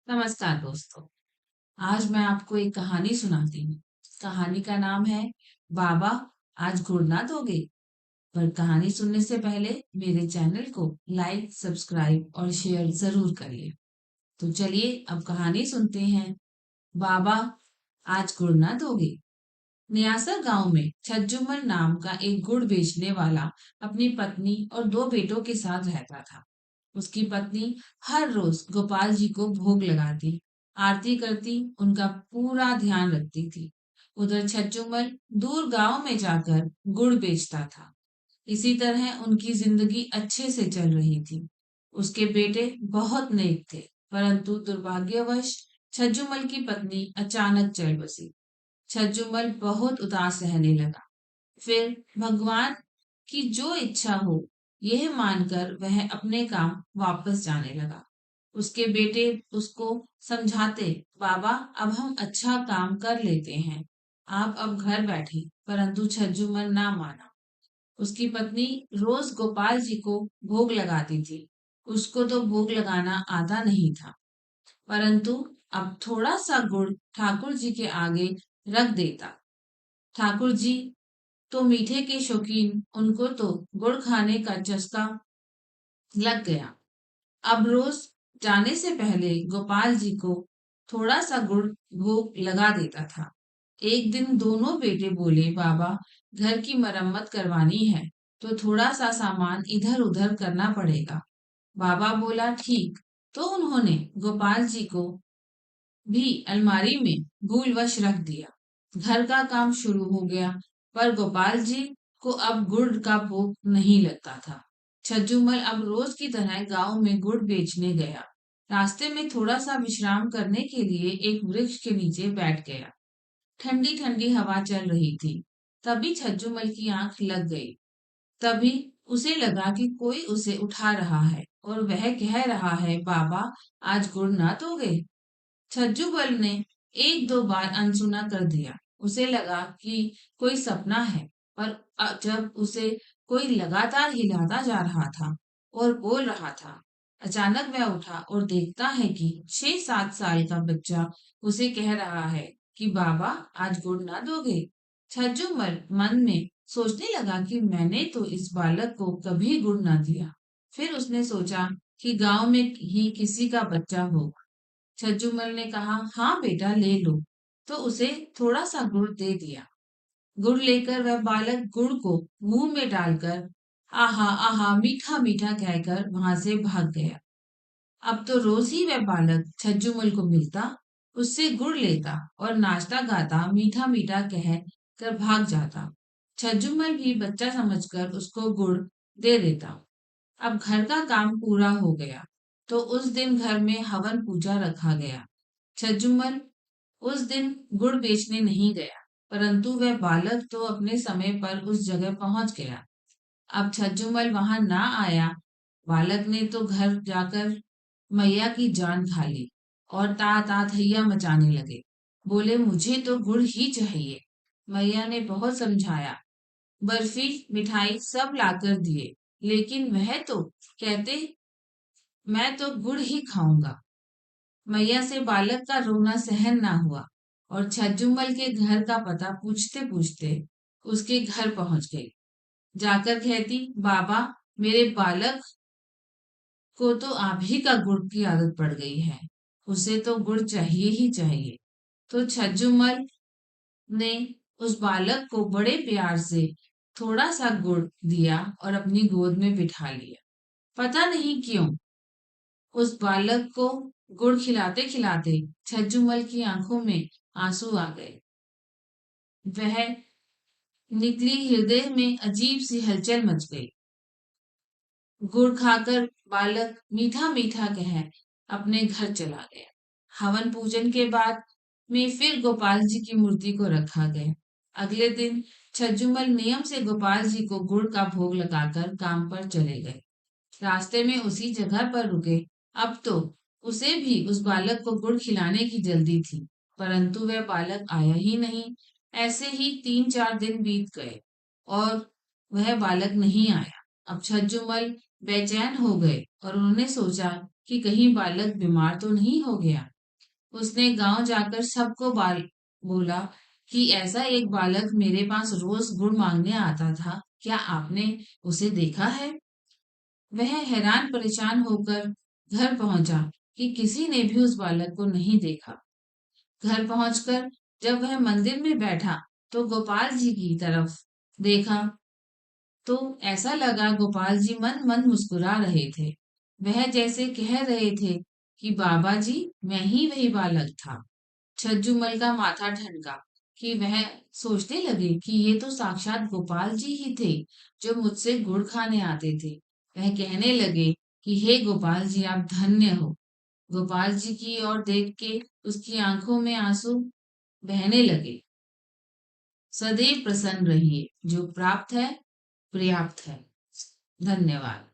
नमस्कार दोस्तों। आज मैं आपको एक कहानी सुनाती हूँ। कहानी का नाम है बाबा आज गुड़ ना दोगे। पर कहानी सुनने से पहले मेरे चैनल को लाइक, सब्सक्राइब और शेयर जरूर करिए। तो चलिए अब कहानी सुनते हैं। बाबा आज गुड़ ना दोगे। न्यासर गांव में छज्जूमल नाम का एक गुड़ बेचने वाला अपनी पत्नी और दो बेटों के साथ रहता था। उसकी पत्नी हर रोज गोपाल जी को भोग लगाती, आरती करती, उनका पूरा ध्यान रखती थी। उधर छज्जूमल दूर गांव में जाकर गुड़ बेचता था। इसी तरह उनकी जिंदगी अच्छे से चल रही थी। उसके बेटे बहुत नेक थे, परंतु दुर्भाग्यवश छज्जूमल की पत्नी अचानक चल बसी। छज्जूमल बहुत उदास रहने लगा। फिर भगवान की जो इच्छा हो, यह मानकर वह अपने काम वापस जाने लगा। उसके बेटे उसको समझाते, बाबा अब हम अच्छा काम कर लेते हैं, आप अब घर बैठे। परंतु छज्जूमल ना माना। उसकी पत्नी रोज गोपाल जी को भोग लगाती थी। उसको तो भोग लगाना आता नहीं था, परंतु अब थोड़ा सा गुड़ ठाकुर जी के आगे रख देता। ठाकुर जी तो मीठे के शौकीन, उनको तो गुड़ खाने का चस्का लग गया। अब रोज जाने से पहले गोपाल जी को थोड़ा सा गुड़ भोग लगा देता था। एक दिन दोनों बेटे बोले, बाबा घर की मरम्मत करवानी है, तो थोड़ा सा सामान इधर उधर करना पड़ेगा। बाबा बोला ठीक। तो उन्होंने गोपाल जी को भी अलमारी में भूलवश रख दिया। घर का काम शुरू हो गया, पर गोपाल जी को अब गुड़ का भोग नहीं लगता था। छज्जूमल अब रोज की तरह गांव में गुड़ बेचने गया। रास्ते में थोड़ा सा विश्राम करने के लिए एक वृक्ष के नीचे बैठ गया। ठंडी ठंडी हवा चल रही थी। तभी छज्जूमल की आंख लग गई। तभी उसे लगा कि कोई उसे उठा रहा है और वह कह रहा है, बाबा आज गुड़ ना दोगे। छज्जूबल ने एक दो बार अनसुना कर दिया। उसे लगा कि कोई सपना है, पर जब उसे कोई लगातार हिलाता जा रहा था और बोल रहा था, अचानक वह उठा और देखता है कि 6-7 साल का बच्चा उसे कह रहा है कि बाबा आज गुड़ ना दोगे। छज्जूमल मन में सोचने लगा कि मैंने तो इस बालक को कभी गुड़ ना दिया। फिर उसने सोचा कि गांव में ही किसी का बच्चा होगा। छज्जूमल ने कहा, हाँ बेटा ले लो। तो उसे थोड़ा सा गुड़ दे दिया। गुड़ लेकर वह बालक गुड़ को मुंह में डालकर आहा आहा मीठा मीठा कहकर वहां से भाग गया। अब तो रोज ही वह बालक छज्जूमल को मिलता, उससे गुड़ लेता और नाचता गाता मीठा मीठा कह कर भाग जाता। छज्जूमल भी बच्चा समझकर उसको गुड़ दे देता। अब घर का काम पूरा हो गया, तो उस दिन घर में हवन पूजा रखा गया। छज्जूमल उस दिन गुड़ बेचने नहीं गया, परंतु वह बालक तो अपने समय पर उस जगह पहुंच गया। अब छज्जूमल वहां ना आया। बालक ने तो घर जाकर मैया की जान खा ली और ता ता थैया मचाने लगे। बोले मुझे तो गुड़ ही चाहिए। मैया ने बहुत समझाया, बर्फी मिठाई सब लाकर दिए, लेकिन वह तो कहते मैं तो गुड़ ही खाऊंगा। मैया से बालक का रोना सहन ना हुआ और छज्जूमल के घर का पता पूछते पूछते उसके घर पहुंच गई। जाकर कहती, बाबा मेरे बालक को तो आप ही का गुड़ की आदत पड़ गई है, उसे तो गुड़ चाहिए ही चाहिए। तो छज्जूमल ने उस बालक को बड़े प्यार से थोड़ा सा गुड़ दिया और अपनी गोद में बिठा लिया। पता नहीं क्यों उस बालक को गुड़ खिलाते खिलाते छज्जूमल की आंखों में आंसू आ गए। वह निकली हृदय में अजीब सी हलचल मच गई। गुड़ खाकर बालक मीठा मीठा कह अपने घर चला गया। हवन पूजन के बाद में फिर गोपाल जी की मूर्ति को रखा गया। अगले दिन छज्जूमल नियम से गोपाल जी को गुड़ का भोग लगाकर काम पर चले गए। रास्ते में उसी जगह पर रुके। अब तो उसे भी उस बालक को गुड़ खिलाने की जल्दी थी, परंतु वह बालक आया ही नहीं। ऐसे ही 3-4 दिन बीत गए और वह बालक नहीं आया। अब छज्जूमल बेचैन हो गए और उन्होंने सोचा कि कहीं बालक बीमार तो नहीं हो गया। उसने गांव जाकर सबको बाल बोला कि ऐसा एक बालक मेरे पास रोज गुड़ मांगने आता था, क्या आपने उसे देखा है? वह हैरान परेशान होकर घर पहुंचा कि किसी ने भी उस बालक को नहीं देखा। घर पहुंचकर जब वह मंदिर में बैठा तो गोपाल जी की तरफ देखा तो ऐसा लगा गोपाल जी मन मन मुस्कुरा रहे थे। वह जैसे कह रहे थे कि बाबा जी, मैं ही वही बालक था। छज्जूमल का माथा ठनका कि वह सोचने लगे कि ये तो साक्षात गोपाल जी ही थे जो मुझसे गुड़ खाने आते थे। वह कहने लगे कि हे गोपाल जी, आप धन्य हो। गोपाल जी की ओर देख के उसकी आंखों में आंसू बहने लगे। सदैव प्रसन्न रहिए, जो प्राप्त है पर्याप्त है। धन्यवाद।